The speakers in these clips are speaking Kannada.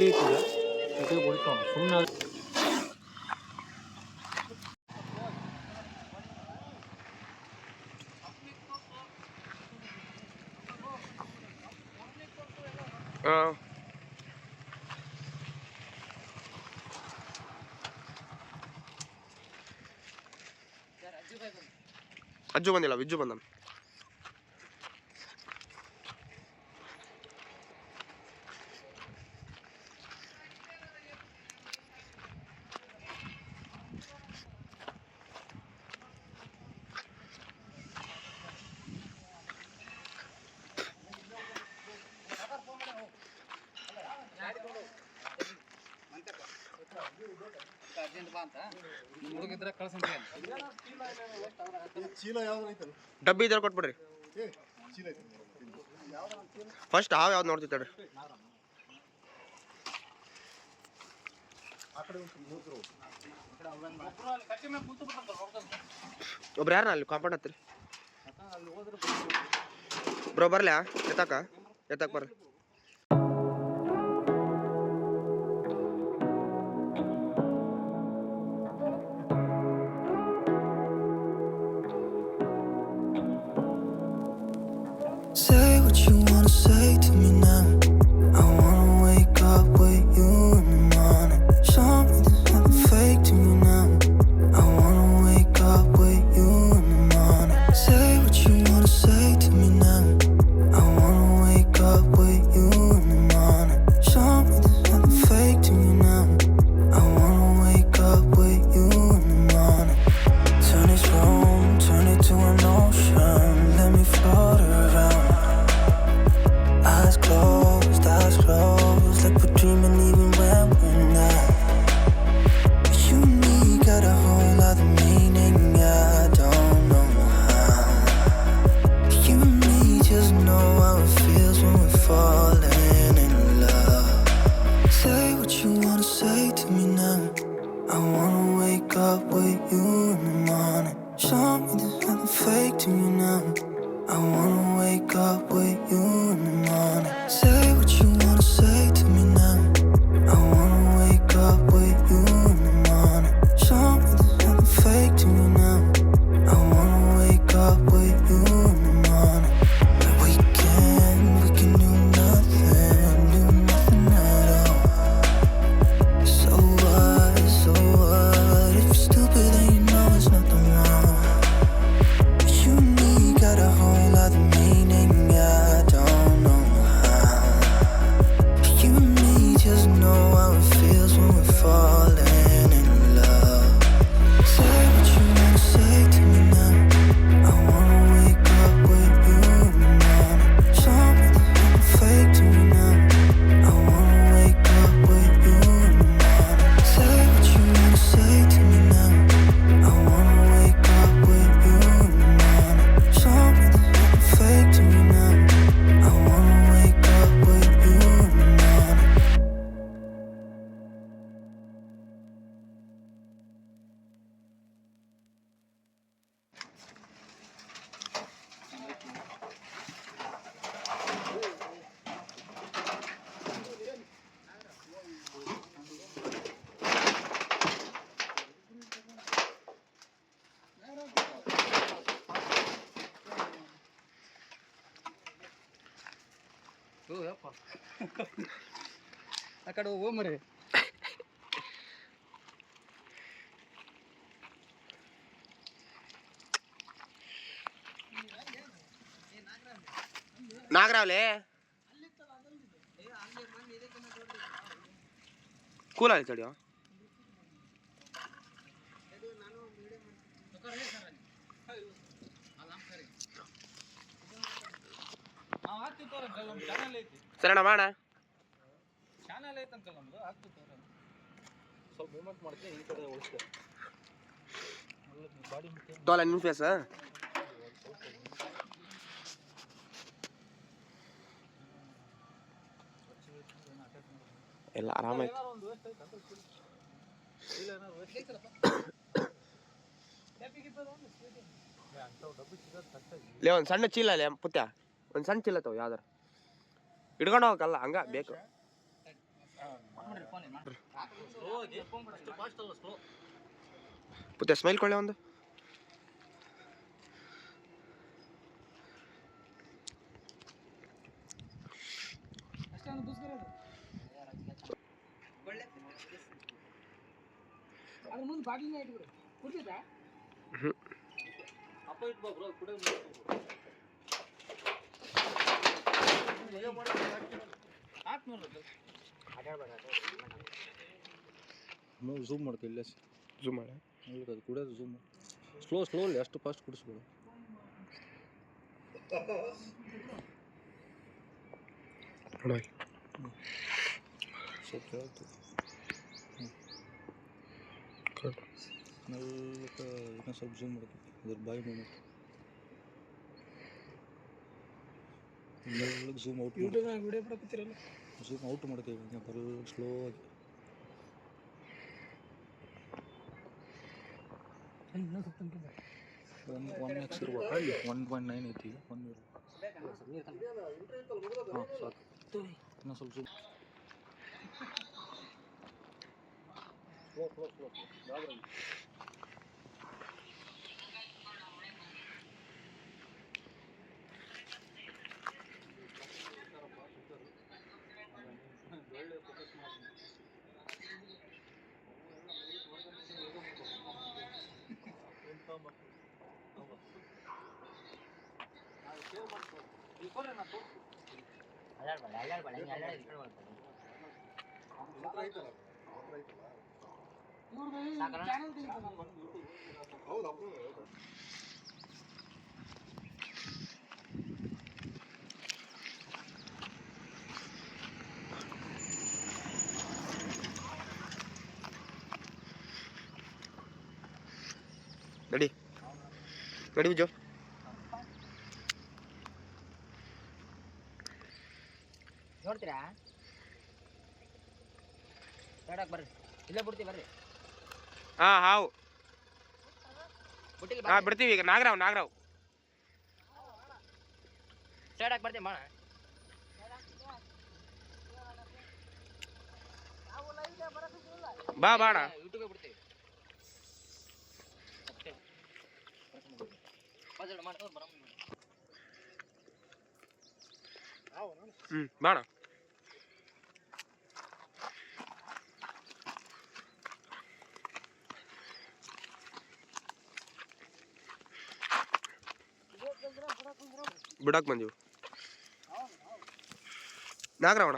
ರೆಡಿ ಇರ್ತದೆ ಇದು ಹೊಡಿತಾವ ಸುಮ್ಮನೆ ಅಜ್ಜು ಬಂದಿಲ್ಲ, ವಿಜ್ಜು ಬಂದ. ಡಬ್ಬಿ ಇದ್ರೆ ಕೊಟ್ಬಿಡ್ರಿ. ಫಸ್ಟ್ ಹಾವು ಯಾವ್ದು ನೋಡ್ತಿದ್ದಾಡ್ರಿ. ಒಬ್ರು ಯಾರನ್ನ ಅಲ್ಲಿ ಕಾಂಪೌಂಡ್ ಹತ್ತಿರಿ ಬ್ರೋ, ಬರ್ಲ್ಯಾ ಎತ್ತಾಕ ಬರ್ರಿ. Say what you wanna say to me now. I wanna wake up with you in the morning. Show me there's nothing fake to me now. I wanna wake up with you in the morning. Say what you wanna say to me now. I wanna wake up with you in the morning. Show me there's nothing fake to me now. I wanna wake up with you in the morning. Turn this room, turn it to an ocean. Let me float around. Eyes closed, like we're dreaming even when we're not. You and me got a whole other meaning, I don't know how. You and me just know how it feels when we're falling in love. Say what you wanna say to me now. I wanna wake up with you in the morning. Show me there's nothing fake to me now. I wanna wake up with you in the morning. Say what you wanna say to me now. I wanna wake up with you in the morning. Show me there's nothing fake to me now. I wanna wake up with you in the morning. We can do nothing at all. So what, if you're stupid then you know there's nothing wrong. You and me got a whole other meaning, I don't know how. You and me just know how it feels when we're falling in love. Say what you wanna say to me now. I wanna wake up with you in the morning. Show me there's nothing fake to me now. I wanna wake up with you in the morning. Say what you wanna say to me now. I wanna wake up with you in the morning. Show me there's nothing fake to me now. I wanna wake up with you in the morning. ಆ ಕಡೆ ಹೋಗೋ ಮರಿ. ನಾಗರಾವ್ಲೆ ಕೂಲ್ ಆಯ್ತು ತಡಿಯೋ. ಸರಣ ಮಾಡ ಚಾನಲ್ ಐತಂತಲ್ಲ ನಮ್ದು, ಆಗ್ತದೆ ಸ್ವಲ್ಪ ಮೂವ್ಮೆಂಟ್ ಮಾಡ್ತೀನಿ ಈ ಕಡೆ ಉಳಿಸ್ತೇವೆ ಬಾಡಿ ತೋಲ ನಿಮ್ಮ ಫೇಸ್ ಎಲ್ಲ ಆರಾಮಾಯ್ತು. ಲೇ ಒಂದು ಸಣ್ಣ ಚೀಲ ಲೇ ಪುತ್ಯ, ಒಂದು ಸಣ್ಣ ಚೀಲ ತಗೋ ಯಾವ್ದಾರು ಇಟ್ಕೊಂಡು ಹೋಗಕ್ಕಲ್ಲ ಹಂಗ ಬೇಕು. ಸ್ಲೋ ಆಗಿ ಅಷ್ಟು ಫಾಸ್ಟ್ ಅಲ್ಲ ಸ್ಲೋ. ಪುತ್ಯ ಸ್ಮೈಲ್ ಕೊಳ್ಳೆ ಒಂದು. ಅಪ್ಪ ಇಟ್ ಬಾ ಬ್ರೋ ಕುಡಿಯೋ ಝೂಮ್ ಮಾಡ್ಕೊ ಇಲ್ಲೇ ಝೂಮ್ ಮಾಡ. ಅದು ಕುಡಿಯೋದು ಝೂಮ್ ಸ್ಲೋಲಿ ಅಷ್ಟು ಫಾಸ್ಟ್ ಕುಡಿಸ್ಬೇಡ. ಸ್ವಲ್ಪ ಹೇಳ್ತು ಮೆಲ್ಲಕ್ಕೆ ಇನ್ನೂ ಸ್ವಲ್ಪ ಝೂಮ್ ಮಾಡ್ಕೊ ಅದ್ರ ಬಾಯಿ ಮೂಮೆಂಟ್ ಮೆಲ್ಲಕ್ಕೆ ಝೂಮ್ ಔಟ್ ಝೂಮ್ ಔಟ್ ಮಾಡ್ತೀವಿ ಬರೋ ಸ್ಲೋ ಆಗಿ. ಒನ್ ಎಕ್ಸ್ ಇರ್ಬೇಕು 1.9 ಐತಿ ಈಗ 1 ಇರ್ಬೇಕು. ಹಾಂ ಸಾಕು ಇನ್ನೂ ಸ್ವಲ್ಪ ಝೂಮ್ ಸ್ಲೋ ಗಾಬರಿ. ಒಳ್ಳೆ ಫೋಕಸ್ ಮಾಡಿ ನಡಿ ನಡಿ ವಿಜು. ನೋಡ್ತೀರಾ ನೋಡಕ್ ಬರ್ರಿ ಇಲ್ಲೇ ಬಿಡ್ತೀವಿ ಬರ್ರಿ. ಹಾಂ ಹಾವು ಬಿಟ್ಟಿಲ್ಲ ಹಾಂ ಬಿಡ್ತೀವಿ ಈಗ. ನಾಗರಾವ್ ಸ್ಟಾರ್ಟ್ ಆಗಿ ಬರ್ತೀವಿ ಮಾಡ. ಬಾ ಬಾಣ. ಯೂಟ್ಯೂಬ್ ಬಿಡ್ತೀವಿ ಬಾಣ. ಬಿಡಕ್ ಬಂದೀವಿ ನಾಗರಾವಣ.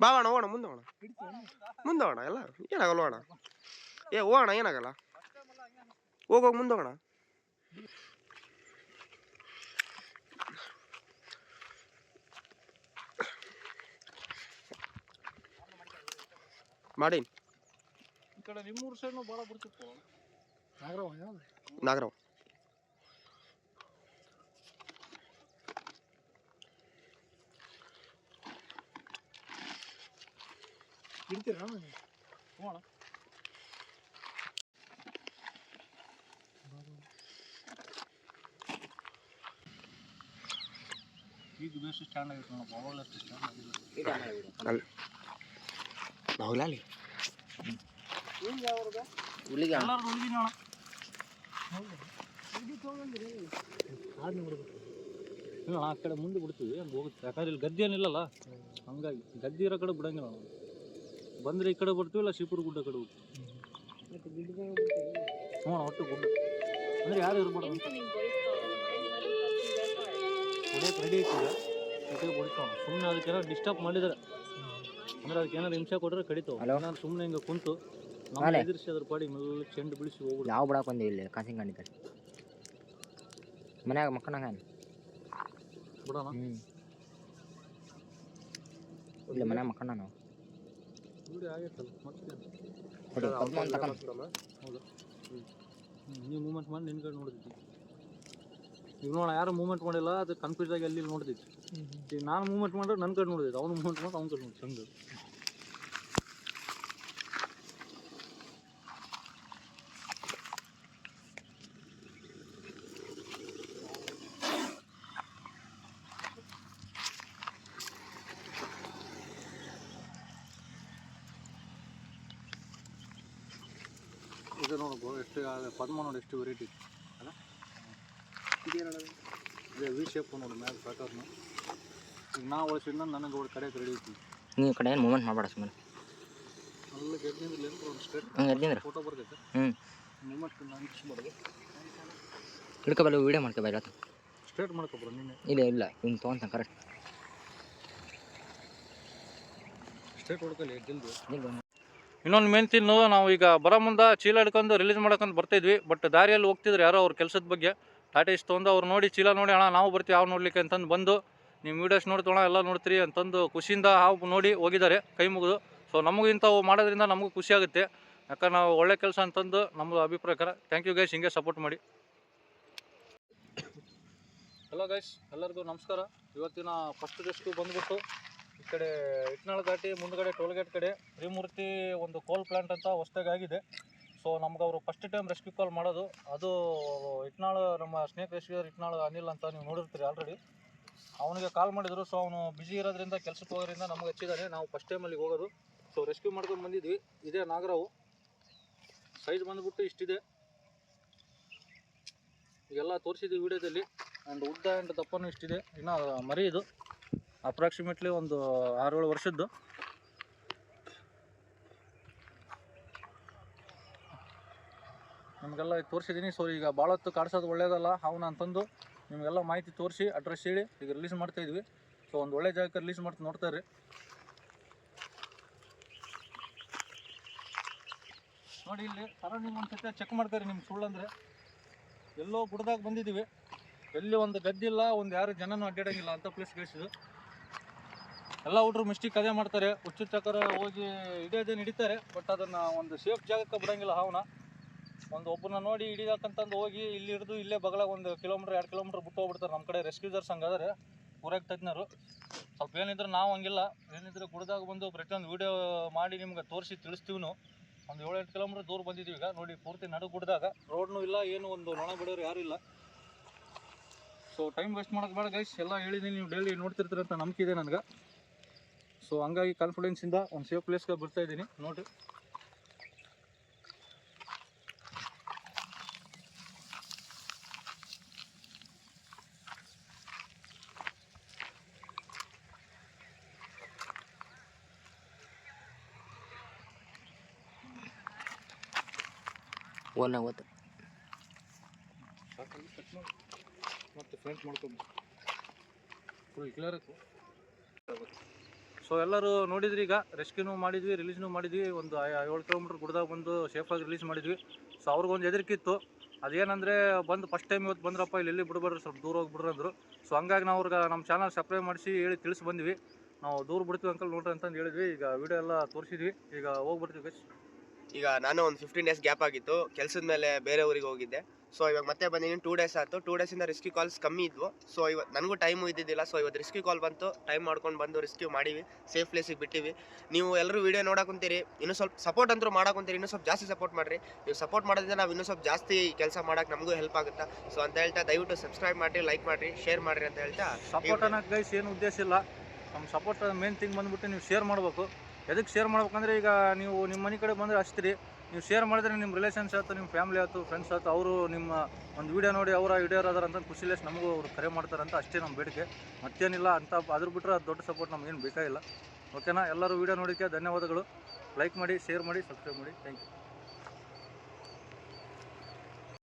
ಬಾವಣ ಹೋಗೋಣ ಮುಂದೋಣ ಎಲ್ಲ ಏನಾಗಲ್ಲ ಹೋಗೋಣ. ಹೋಗೋಣ ಏನಾಗಲ್ಲ ಹೋಗೋಗಿ ಮುಂದೋಗೋಣ. ಮಾಡೀನಿ ಈ ಕಡೆ ನಿಮ್ಮೂರು ಸೈಡ್ನು ಭಾಳ ಬಿಡ್ತಿತ್ತು ನಾಗರಾವ್. ಬಿಡ್ತೀರಾ ಹೋಗೋಣ. ಈಗ ಬೇಸ್ ಸ್ಟ್ಯಾಂಡ್ ಆಗಿತ್ತು ನೋಡಪ್ಪ, ಅವಾಗಲೇ ಅಷ್ಟು ಸ್ಟ್ಯಾಂಡ್ ಆಗಿಲ್ಲ. ಅಲ್ಲಿ ನಾವಲ್ಲ ಅಲ್ಲಿ ಹುಲಿಗೆ ಎಲ್ಲರದು ಹುಡುಗಿನ ಇಲ್ಲ ಆ ಕಡೆ ಮುಂದೆ ಬಿಡ್ತೀವಿ ಹಂಗೆ ಹೋಗುತ್ತೆ. ಯಾಕಂದ್ರೆ ಇಲ್ಲಿ ಗದ್ದೆ ಏನಿಲ್ಲಲ್ಲ, ಹಂಗಾಗಿ ಗದ್ದೆ ಇರೋ ಕಡೆ ಬಿಡಂಗಿಲ್ಲ ನಾವು. ಬಂದರೆ ಈ ಕಡೆ ಬರ್ತೀವಿ, ಇಲ್ಲ ಶಿಪುರ ಗುಡ್ಡ ಕಡೆ ಹೋಗ್ತೀವಿ. ಹ್ಞೂ ಒಟ್ಟು ಗುಡ್ಡ ಅಂದರೆ ಯಾರು ಇರ್ಬಾರ್ದು. ಹೊಡಿಯೋಕೆ ರೆಡಿ ಐತಿಲ್ಲ, ಜೊತೆಗೆ ಹೊಡಿತಾವ. ಸುಮ್ಮನೆ ಅದಕ್ಕೇನಾರು ಡಿಸ್ಟರ್ಬ್ ಮಾಡಿದ್ರೆ ಅಂದ್ರೆ ಅದಕ್ಕೆ ಏನಾದ್ರು ಹಿಂಸೆ ಕೊಟ್ಟರೆ ಕಡಿತಾವೆ. ನಾನು ಸುಮ್ಮನೆ ಹಿಂಗೆ ಕುಂತು ನಾವು ಎದುರಿಸಿ ಅದ್ರ ಪಾಡಿ ಮೇಲೆ ಚೆಂಡು ಬಿಡಿಸಿ ಹೋಗ್ಬಿಡು. ಯಾವ ಬಿಡಕ್ಕೆ ಬಂದೀವಿ ಇಲ್ಲಿ ಕಾಸಿಂಗ್ ಕಂಡಿದ್ದಾರೆ ಮನ್ಯಾಗ ಮಕ್ಕಳಾಗ ಬಿಡೋಣ. ಇಲ್ಲ ಮನ್ಯಾಗ ಮಕ್ಕಳ ನಾವು ವಿಡಿಯೋ ಆಗೈತಲ್ಲ ಮತ್ತೆ ಹೌದಾ. ನೀವು ಮೂಮೆಂಟ್ ಮಾಡಿ ನಿನ್ನ ಕಡೆ ನೋಡಿದ್ವಿ. ಈಗ ನೋಡ ಯಾರು ಮೂಮೆಂಟ್ ಮಾಡಿಲ್ಲ, ಅದು ಕನ್ಫ್ಯೂಸ್ ಆಗಿ ಅಲ್ಲಿ ನೋಡ್ತಿತ್ತು. ಈಗ ನಾನು ಮೂಮೆಂಟ್ ಮಾಡಿದ್ರೆ ನನ್ನ ಕಡೆ ನೋಡಿದ್ದೆ, ಅವ್ನು ಮೂಮೆಂಟ್ ಮಾಡಿ ಅವ್ನ ಕಡೆ ನೋಡಿ ಚಂದ. ಇದೆ ನೋಡು ಎಷ್ಟು ಪದ್ಮ ನೋಡಿ ಎಷ್ಟು ವೆರೈಟಿ ಅಲ್ಲ ಇದೇ ವಿ ಶೇಪ್ ನೋಡು ಮ್ಯಾಲೆ ಪ್ಯಾಟರ್ನು ಈಗ ನಾವು ಒಳಿಸಿದ ನನಗೆ ಒಂದು ಕಡೆ ರೆಡಿ ಐತಿ ನೀವು ಕಡೆ ಏನು ಮೂಮೆಂಟ್ ಮಾಡಬೇಡ ಸುಮ್ಮನೆ ಅಲ್ಲಿ ಗೆದ್ದಿಲ್ಲ ಒಂದು ಸ್ಟ್ರೇಟ್ ಎದ್ದಿಂದ್ರೆ ಫೋಟೋ ಬರ್ತೈತೆ ಮೂಮೆಂಟ್ ಅನಿಸ್ಬಾರ್ದು ಹಿಡ್ಕೊಬಲ್ಲ ವೀಡಿಯೋ ಮಾಡ್ಕೊಬಲ್ಲ ಸ್ಟ್ರೇಟ್ ಮಾಡ್ಕೊಬ್ರು ನೀನೆ ಇಲ್ಲ ಹಿಂಗೆ ತೊಗೊಂತಾನೆ ಕರೆಕ್ಟ್ ಸ್ಟ್ರೇಟ್ ಹೊಡ್ಕೊಳ್ಳಿ ಜಲ್ದಿ ಇಲ್ಲ ಇನ್ನೊಂದು ಮೇನ್ ತಿನ್ನು ನಾವು ಈಗ ಬರೋ ಮುಂದೆ ಚೀಲ ಹಿಡ್ಕೊಂಡು ರಿಲೀಸ್ ಮಾಡ್ಕೊಂಡು ಬರ್ತಾಯಿದ್ವಿ ಬಟ್ ದಾರಿಯಲ್ಲಿ ಹೋಗ್ತಿದ್ರು ಯಾರೋ ಅವ್ರ ಕೆಲಸದ ಬಗ್ಗೆ ಟಾಟಾ ಇಷ್ಟು ತೊಂದು ಅವ್ರು ನೋಡಿ ಚೀಲ ನೋಡಿ ಅಣ್ಣ ನಾವು ಬರ್ತೀವಿ ಹಾವು ನೋಡ್ಲಿಕ್ಕೆ ಅಂತಂದು ಬಂದು ನೀವು ವೀಡಿಯೋಸ್ ನೋಡ್ತೋಣ ಎಲ್ಲ ನೋಡ್ತೀರಿ ಅಂತಂದು ಖುಷಿಯಿಂದ ಹಾವು ನೋಡಿ ಹೋಗಿದ್ದಾರೆ ಕೈ ಮುಗಿದು. ಸೊ ನಮಗೂ ಇಂಥವು ಮಾಡೋದ್ರಿಂದ ನಮಗೂ ಖುಷಿ ಆಗುತ್ತೆ, ಯಾಕಂದ್ರೆ ನಾವು ಒಳ್ಳೆ ಕೆಲಸ ಅಂತಂದು ನಮ್ಮದು ಅಭಿಪ್ರಾಯಕರ. ಥ್ಯಾಂಕ್ ಯು ಗೈಸ್, ಹಿಂಗೆ ಸಪೋರ್ಟ್ ಮಾಡಿ. ಹಲೋ ಗೈಸ್, ಎಲ್ಲರಿಗೂ ನಮಸ್ಕಾರ. ಇವತ್ತಿನ ಫಸ್ಟ್ ರೆಸ್ಕ್ಯೂ ಬಂದ್ಬಿಟ್ಟು ಈ ಕಡೆ ಇಟ್ನಾಳ್ ಘಾಟಿ ಮುಂದ್ಗಡೆ ಟೋಲ್ಗೇಟ್ ಕಡೆ ತ್ರಿಮೂರ್ತಿ ಒಂದು ಕೋಲ್ ಪ್ಲಾಂಟ್ ಅಂತ ಹೊಸದಾಗಿ ಆಗಿದೆ. ಸೊ ನಮ್ಗೆ ಅವರು ಫಸ್ಟ್ ಟೈಮ್ ರೆಸ್ಕ್ಯೂ ಕಾಲ್ ಮಾಡೋದು. ಅದು ಇಟ್ನಾಳ್ ನಮ್ಮ ಸ್ನೇಕ್ ರೆಸ್ಕ್ಯೂರ್ ಇಟ್ನಾಳ್ ಅನಿಲ್ ಅಂತ ನೀವು ನೋಡಿರ್ತೀರಿ ಆಲ್ರೆಡಿ. ಅವನಿಗೆ ಕಾಲ್ ಮಾಡಿದ್ರು. ಸೊ ಅವನು ಬಿಜಿ ಇರೋದ್ರಿಂದ ಕೆಲಸಕ್ಕೆ ಹೋಗೋದ್ರಿಂದ ನಮಗೆ ಹಚ್ಚಿದ್ದಾನೆ. ನಾವು ಫಸ್ಟ್ ಟೈಮ್ ಅಲ್ಲಿಗೆ ಹೋಗೋದು. ಸೊ ರೆಸ್ಕ್ಯೂ ಮಾಡ್ಕೊಂಡು ಬಂದಿದ್ವಿ. ಇದೇ ನಾಗರಾವು, ಸೈಜ್ ಬಂದ್ಬಿಟ್ಟು ಇಷ್ಟಿದೆ. ಈಗೆಲ್ಲ ತೋರಿಸಿದ್ವಿ ವಿಡಿಯೋದಲ್ಲಿ. ಆ್ಯಂಡ್ ಉದ್ದ ಆ್ಯಂಡ್ ದಪ್ಪನೂ ಇಷ್ಟಿದೆ. ಇನ್ನು ಮರಿ ಇದು ಅಪ್ರಾಕ್ಸಿಮೇಟ್ಲಿ ಒಂದು 6-7 ವರ್ಷದ್ದು. ನಿಮಗೆಲ್ಲ ತೋರಿಸಿದ್ದೀನಿ. ಸೊ ಈಗ ಭಾಳ ಹೊತ್ತು ಕಾಡ್ಸೋದು ಒಳ್ಳೇದಲ್ಲ ಅವನ ಅಂತಂದು ನಿಮಗೆಲ್ಲ ಮಾಹಿತಿ ತೋರಿಸಿ ಅಡ್ರೆಸ್ ಹೇಳಿ ಈಗ ರಿಲೀಸ್ ಮಾಡ್ತಾಯಿದ್ವಿ. ಸೊ ಒಂದು ಒಳ್ಳೆ ಜಾಗಕ್ಕೆ ರಿಲೀಸ್ ಮಾಡ್ತಾ ನೋಡ್ತಾರೆ. ನೋಡಿ ಇಲ್ಲಿ ಸರೌಂಡಿಂಗ್ ಒಂದು ಸತ್ಯ ಚೆಕ್ ಮಾಡ್ತಾರೆ. ನಿಮ್ಮ ಸುಳ್ಳಂದರೆ ಎಲ್ಲೋ ಗುಡ್ದಾಗ ಬಂದಿದ್ದೀವಿ, ಎಲ್ಲಿ ಒಂದು ಗದ್ದಿಲ್ಲ, ಒಂದು ಯಾರು ಜನನೂ ಅಡ್ಡಾಡಂಗಿಲ್ಲ ಅಂತ ಪ್ಲೇಸ್ ಗಳಿಸಿದ್ದು. ಎಲ್ಲ ಹುಡ್ರು ಮಿಸ್ಟೇಕ್ ಅದೇ ಮಾಡ್ತಾರೆ. ಹುಚ್ಚು ಚಕ್ಕರ ಹೋಗಿ ಹಿಡಿಯೋದೇನು ಹಿಡಿತಾರೆ, ಬಟ್ ಅದನ್ನು ಒಂದು ಸೇಫ್ ಜಾಗಕ್ಕೆ ಬಿಡೋಂಗಿಲ್ಲ. ಹಾವನ್ನ ಒಬ್ಬನ ನೋಡಿ ಹಿಡಿಯೋಕಂತಂದು ಹೋಗಿ ಇಲ್ಲಿ ಹಿಡಿದು ಇಲ್ಲೇ ಬಗಲಾಗ 1 ಕಿಲೋಮೀಟ್ರ್ 2 ಕಿಲೋಮೀಟ್ರ್ ಬಿಟ್ಟು ಹೋಗ್ಬಿಡ್ತಾರೆ. ನಮ್ಮ ಕಡೆ ರೆಸ್ಕ್ಯೂಸರ್ಸ್ ಹಂಗಾದ್ರೆ ಊರಾಗ ತಜ್ಞರು. ಸ್ವಲ್ಪ ಏನಿದ್ರೆ ನಾವು ಹಂಗಿಲ್ಲ, ಏನಿದ್ರೆ ಗುಡ್ದಾಗ ಬಂದು ಪ್ರತಿಯೊಂದು ವೀಡಿಯೋ ಮಾಡಿ ನಿಮ್ಗೆ ತೋರಿಸಿ ತಿಳಿಸ್ತೀವಿ. ಒಂದು 7-8 ಕಿಲೋಮೀಟ್ರ್ ದೂರ ಬಂದಿದ್ದೀವಿ. ಈಗ ನೋಡಿ ಪೂರ್ತಿ ನಡು ಗುಡ್ದಾಗ ರೋಡ್ನೂ ಇಲ್ಲ, ಏನು ಒಂದು ನೊಣ ಬಿಡೋರು ಯಾರೂ ಇಲ್ಲ. ಸೊ ಟೈಮ್ ವೇಸ್ಟ್ ಮಾಡೋದು ಬೇಡ ಗೈಸ್, ಎಲ್ಲ ಹೇಳಿದ್ದೀನಿ. ನೀವು ಡೈಲಿ ನೋಡ್ತಿರ್ತೀರ ಅಂತ ನಂಬಿಕೆ ಇದೆ ನನಗೆ. ಸೊ ಹಂಗಾಗಿ ಕಾನ್ಫಿಡೆನ್ಸಿಂದ ಒಂದು ಸೇಫ್ ಪ್ಲೇಸ್ಗೆ ಬರ್ತಾಯಿದ್ದೀನಿ. ನೋಡಿರಿ, ಓದ್ತು ಮತ್ತು ಫ್ರೆಂಡ್ಸ್ ಮಾಡ್ಕೊಂಡು ಫುಲ್ ಕ್ಲಿಯರ್ ಆಯ್ತು. ಸೊ ಎಲ್ಲರೂ ನೋಡಿದ್ರಿ, ಈಗ ರೆಸ್ಕ್ಯೂನೂ ಮಾಡಿದ್ವಿ, ರಿಲೀಸ್ನೂ ಮಾಡಿದ್ವಿ. ಒಂದು 7 ಕಿಲೋಮೀಟ್ರ್ ಗುಡ್ದಾಗ ಬಂದು ಸೇಫಾಗಿ ರಿಲೀಸ್ ಮಾಡಿದ್ವಿ. ಸೊ ಅವ್ರಿಗೊಂದು ಹೆದರಿಕಿತ್ತು. ಅದೇನಂದರೆ ಬಂದು ಫಸ್ಟ್ ಟೈಮ್ ಇವತ್ತು ಬಂದ್ರಪ್ಪ, ಇಲ್ಲಿ ಬಿಡ್ಬೇಡ್ರಿ, ಸ್ವಲ್ಪ ದೂರ ಹೋಗ್ಬಿಡ್ರಿ ಅಂದರು. ಸೊ ಹಂಗಾಗಿ ನಾವು ಅವ್ರಿಗೆ ನಮ್ಮ ಚಾನಲ್ ಸಬ್ಸ್ಕ್ರೈಬ್ ಮಾಡಿಸಿ ಹೇಳಿ ತಿಳಿಸಿ ಬಂದ್ವಿ. ನಾವು ದೂರ ಬಿಡ್ತೀವಿ ಅಂಕಲ್ ನೋಡ್ರಿ ಅಂತಂದು ಹೇಳಿದ್ವಿ. ಈಗ ವಿಡಿಯೋ ಎಲ್ಲ ತೋರಿಸಿದ್ವಿ, ಈಗ ಹೋಗ್ಬಿಡ್ತೀವಿ ಗೈಸ್. ಈಗ ನಾನು ಒಂದು 15 ಡೇಸ್ ಗ್ಯಾಪ್ ಆಗಿತ್ತು, ಕೆಲಸದ ಮೇಲೆ ಬೇರೆ ಊರಿಗೆ ಹೋಗಿದ್ದೆ. ಸೊ ಇವಾಗ ಮತ್ತೆ ಬಂದಿದ್ದೀನಿ. 2 ಡೇಸ್ ಆಯಿತು. 2 ಡೇಸಿಂದ ರೆಸ್ಕ್ಯೂ ಕಾಲ್ಸ್ ಕಮ್ಮಿ ಇದ್ವು. ಸೊ ಇವತ್ತು ನನಗೂ ಟೈಮು ಇದ್ದಿದ್ದಿಲ್ಲ. ಸೊ ಇವತ್ತು ರೆಸ್ಕ್ಯೂ ಕಾಲ್ ಬಂತು, ಟೈಮ್ ಮಾಡ್ಕೊಂಡು ಬಂದು ರೆಸ್ಕ್ಯೂ ಮಾಡೀವಿ, ಸೇಫ್ ಪ್ಲೇಸಿಗೆ ಬಿಟ್ಟಿವಿ. ನೀವು ಎಲ್ಲರೂ ವೀಡಿಯೋ ನೋಡೋಕೊಂತೀರಿ, ಇನ್ನೂ ಸ್ವಲ್ಪ ಸಪೋರ್ಟ್ ಅಂತೂ ಮಾಡೋಕೊಂತೀರಿ. ಇನ್ನೂ ಸ್ವಲ್ಪ ಜಾಸ್ತಿ ಸಪೋರ್ಟ್ ಮಾಡಿರಿ. ನೀವು ಸಪೋರ್ಟ್ ಮಾಡೋದ್ರಿಂದ ನಾವು ಇನ್ನೂ ಸ್ವಲ್ಪ ಜಾಸ್ತಿ ಕೆಲಸ ಮಾಡೋಕೆ ನಮಗೂ ಹೆಲ್ಪ್ ಆಗುತ್ತೆ. ಸೊ ಅಂತ ಹೇಳ್ತಾ ದಯವಿಟ್ಟು ಸಬ್ಸ್ಕ್ರೈಬ್ ಮಾಡಿರಿ, ಲೈಕ್ ಮಾಡಿರಿ, ಶೇರ್ ಮಾಡಿರಿ ಅಂತ ಹೇಳ್ತಾ. ಸಪೋರ್ಟ್ ಅನ್ನೋದು ಗೈಸ್ ಏನು ಉದ್ದೇಶ ಇಲ್ಲ. ನಮ್ಮ ಸಪೋರ್ಟ್ ಮೇನ್ ಥಿಂಗ್ ಬಂದುಬಿಟ್ಟು ನೀವು ಶೇರ್ ಮಾಡಬೇಕು. ಎದಕ್ಕೆ ಶೇರ್ ಮಾಡ್ಬೇಕಂದ್ರೆ, ಈಗ ನೀವು ನಿಮ್ಮ ಮನೆ ಕಡೆ ಬಂದರೆ ಅಷ್ಟಿರಿ. ನೀವು ಶೇರ್ ಮಾಡಿದ್ರೆ ನಿಮ್ಮ ರಿಲೇಷನ್ಸ್ ಆಯ್ತು, ನಿಮ್ಮ ಫ್ಯಾಮಿಲಿ ಆಯ್ತು, ಫ್ರೆಂಡ್ಸ್ ಆಯ್ತು, ಅವರು ನಿಮ್ಮ ಒಂದು ವೀಡಿಯೋ ನೋಡಿ ಅವರ ಹಿಡಿಯೋರಾದಾರ ಅಂತ ಖುಷಿಲೇಸ್ ನಮಗೂ ಅವ್ರು ಕರೆ ಮಾಡ್ತಾರಂತ ಅಷ್ಟೇ ನಮ್ಮ ಬೇಡಿಕೆ, ಮತ್ತೇನಿಲ್ಲ ಅಂತ. ಅದ್ರ ಬಿಟ್ಟರೆ ಅದು ದೊಡ್ಡ ಸಪೋರ್ಟ್ ನಮಗೇನು ಬೇಕಾಗಿಲ್ಲ. ಓಕೆನಾ? ಎಲ್ಲರೂ ವೀಡಿಯೋ ನೋಡೋಕ್ಕೆ ಧನ್ಯವಾದಗಳು. ಲೈಕ್ ಮಾಡಿ, ಶೇರ್ ಮಾಡಿ, ಸಬ್ಸ್ಕ್ರೈಬ್ ಮಾಡಿ. Thank you.